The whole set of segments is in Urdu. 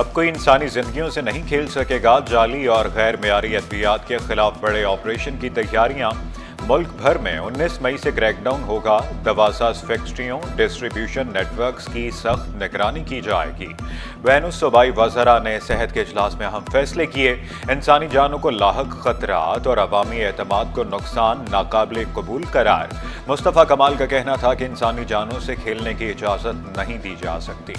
اب کوئی انسانی زندگیوں سے نہیں کھیل سکے گا۔ جعلی اور غیر معیاری ادویات کے خلاف بڑے آپریشن کی تیاریاں۔ ملک بھر میں 19 مئی سے کریک ڈاؤن ہوگا۔ دواساز فیکٹریوں، ڈسٹریبیوشن نیٹ ورکس کی سخت نگرانی کی جائے گی۔ بین الصوبائی وزراء نے صحت کے اجلاس میں اہم فیصلے کیے۔ انسانی جانوں کو لاحق خطرات اور عوامی اعتماد کو نقصان ناقابل قبول قرار۔ مصطفیٰ کمال کا کہنا تھا کہ انسانی جانوں سے کھیلنے کی اجازت نہیں دی جا سکتی۔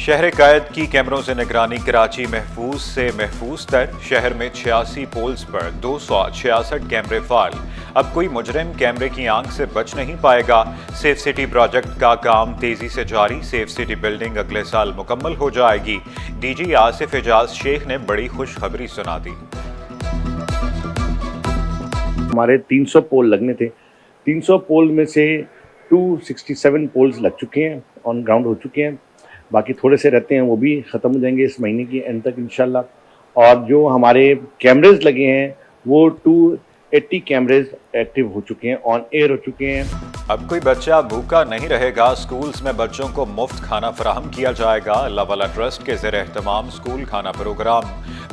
شہر قائد کی کیمروں سے نگرانی۔ کراچی محفوظ سے محفوظ تر۔ شہر میں 86 پولز پر 266 کیمرے فعال۔ اب کوئی مجرم کیمرے کی آنکھ سے بچ نہیں پائے گا۔ سیف سٹی پروجیکٹ کا کام تیزی سے جاری۔ سیف سٹی بلڈنگ اگلے سال مکمل ہو جائے گی۔ ڈی جی آصف اعجاز شیخ نے بڑی خوشخبری سنا دی۔ ہمارے 300 پول لگنے تھے۔ 300 پول میں سے 267 پولز لگ چکے ہیں، آن گراؤنڈ ہو چکے ہیں۔ باقی تھوڑے سے رہتے ہیں، وہ بھی ختم ہو جائیں گے اس مہینے کی اینڈ تک انشاءاللہ۔ اور جو ہمارے کیمریز لگے ہیں وہ 280 کیمریز ایکٹیو ہو چکے ہیں، آن ایئر ہو چکے ہیں۔ اب کوئی بچہ بھوکا نہیں رہے گا۔ سکولز میں بچوں کو مفت کھانا فراہم کیا جائے گا۔ اللہ والا ٹرسٹ کے زیر اہتمام سکول کھانا پروگرام۔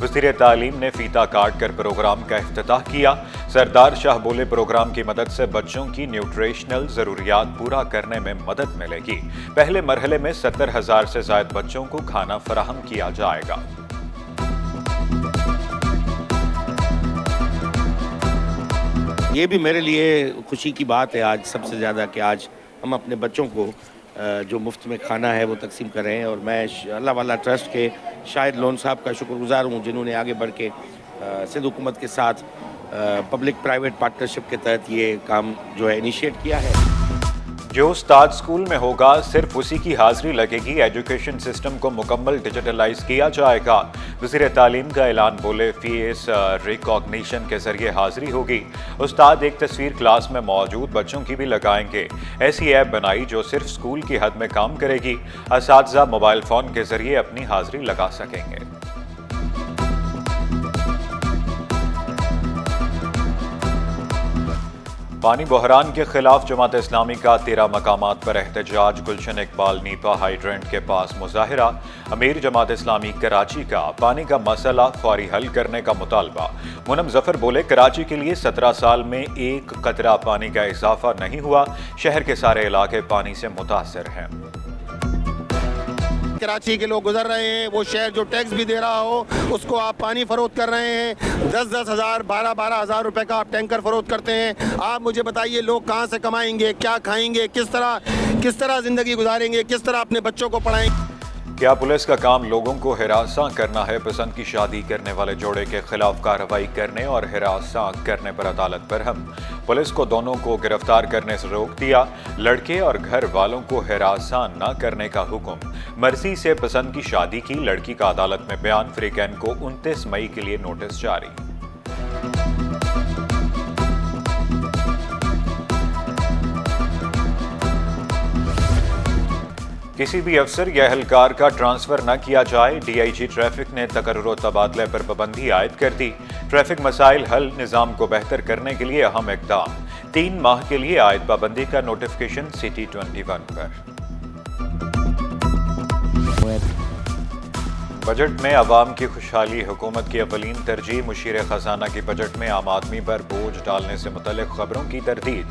وزیر تعلیم نے فیتہ کاٹ کر پروگرام کا افتتاح کیا۔ سردار شاہ بولے پروگرام کی مدد سے بچوں کی نیوٹریشنل ضروریات پورا کرنے میں مدد ملے گی۔ پہلے مرحلے میں 70,000 سے زائد بچوں کو کھانا فراہم کیا جائے گا۔ یہ بھی میرے لیے خوشی کی بات ہے آج سب سے زیادہ کہ آج ہم اپنے بچوں کو جو مفت میں کھانا ہے وہ تقسیم کر رہے ہیں، اور میں اللہ والا ٹرسٹ کے شاہد لون صاحب کا شکر گزار ہوں جنہوں نے آگے بڑھ کے سندھ حکومت کے ساتھ پبلک پرائیویٹ پارٹنرشپ کے تحت یہ کام جو ہے انیشیٹ کیا ہے۔ جو استاد اسکول میں ہوگا صرف اسی کی حاضری لگے گی۔ ایجوکیشن سسٹم کو مکمل ڈیجیٹلائز کیا جائے گا۔ وزیر تعلیم کا اعلان بولے فیس ریکاگنیشن کے ذریعے حاضری ہوگی۔ استاد ایک تصویر کلاس میں موجود بچوں کی بھی لگائیں گے۔ ایسی ایپ بنائی جو صرف اسکول کی حد میں کام کرے گی۔ اساتذہ موبائل فون کے ذریعے اپنی حاضری لگا سکیں گے۔ پانی بحران کے خلاف جماعت اسلامی کا 13 مقامات پر احتجاج۔ گلشن اقبال نیپا ہائیڈرنٹ کے پاس مظاہرہ۔ امیر جماعت اسلامی کراچی کا پانی کا مسئلہ فوری حل کرنے کا مطالبہ۔ منم ظفر بولے کراچی کے لیے 17 سال میں ایک قطرہ پانی کا اضافہ نہیں ہوا۔ شہر کے سارے علاقے پانی سے متاثر ہیں۔ کراچی کے لوگ گزر رہے ہیں، وہ شہر جو ٹیکس بھی دے رہا ہو اس کو آپ پانی فروخت کر رہے ہیں۔ 10-10 ہزار 12-12 ہزار روپے کا آپ ٹینکر فروخت کرتے ہیں۔ آپ مجھے بتائیے لوگ کہاں سے کمائیں گے، کیا کھائیں گے، کس طرح زندگی گزاریں گے، کس طرح اپنے بچوں کو پڑھائیں گے۔ کیا پولیس کا کام لوگوں کو ہراساں کرنا ہے؟ پسند کی شادی کرنے والے جوڑے کے خلاف کارروائی کرنے اور ہراساں کرنے پر عدالت برہم۔ پولیس کو دونوں کو گرفتار کرنے سے روک دیا۔ لڑکے اور گھر والوں کو ہراساں نہ کرنے کا حکم۔ مرضی سے پسند کی شادی کی لڑکی کا عدالت میں بیان۔ فریقین کو 29 مئی کے لیے نوٹس جاری۔ کسی بھی افسر یا اہلکار کا ٹرانسفر نہ کیا جائے۔ ڈی آئی جی ٹریفک نے تقرر و تبادلے پر پابندی عائد کر دی۔ ٹریفک مسائل حل نظام کو بہتر کرنے کے لیے اہم اقدام۔ 3 ماہ کے لیے عائد پابندی کا نوٹیفکیشن سٹی 21 پر۔ بجٹ میں عوام کی خوشحالی حکومت کی اولین ترجیح۔ مشیر خزانہ کی بجٹ میں عام آدمی پر بوجھ ڈالنے سے متعلق خبروں کی تردید۔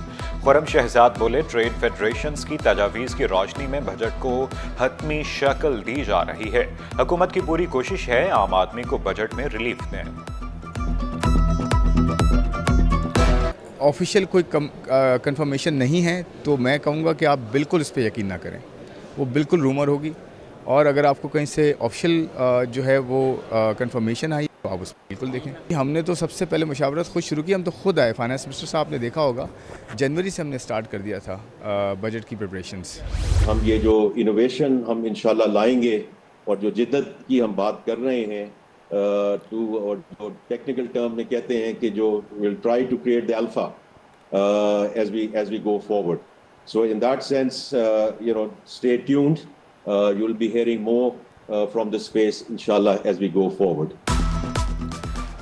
خرم شہزاد بولے ٹریڈ فیڈریشنز کی تجاویز کی روشنی میں بجٹ کو حتمی شکل دی جا رہی ہے۔ حکومت کی پوری کوشش ہے عام آدمی کو بجٹ میں ریلیف دیں۔ آفیشیل کوئی کنفرمیشن نہیں ہے تو میں کہوں گا کہ آپ بالکل اس پہ یقین نہ کریں، وہ بالکل رومر ہوگی، اور اگر آپ کو کہیں سے آفیشیل جو ہے وہ کنفرمیشن آئی تو آپ اس کو بالکل دیکھیں۔ ہم نے تو سب سے پہلے مشاورت خود شروع کی، ہم تو خود آئے، فائنانس منسٹر صاحب نے دیکھا ہوگا جنوری سے ہم نے سٹارٹ کر دیا تھا بجٹ کی پریپریشنز۔ ہم یہ جو انوویشن ہم انشاءاللہ لائیں گے اور جو جدت کی ہم بات کر رہے ہیں اور جو ٹیکنیکل ٹرم میں کہتے ہیں کہ جو will try to create the alpha as we go forward. So in that sense, stay tuned. You'll be hearing more from this space, inshallah, as we go forward.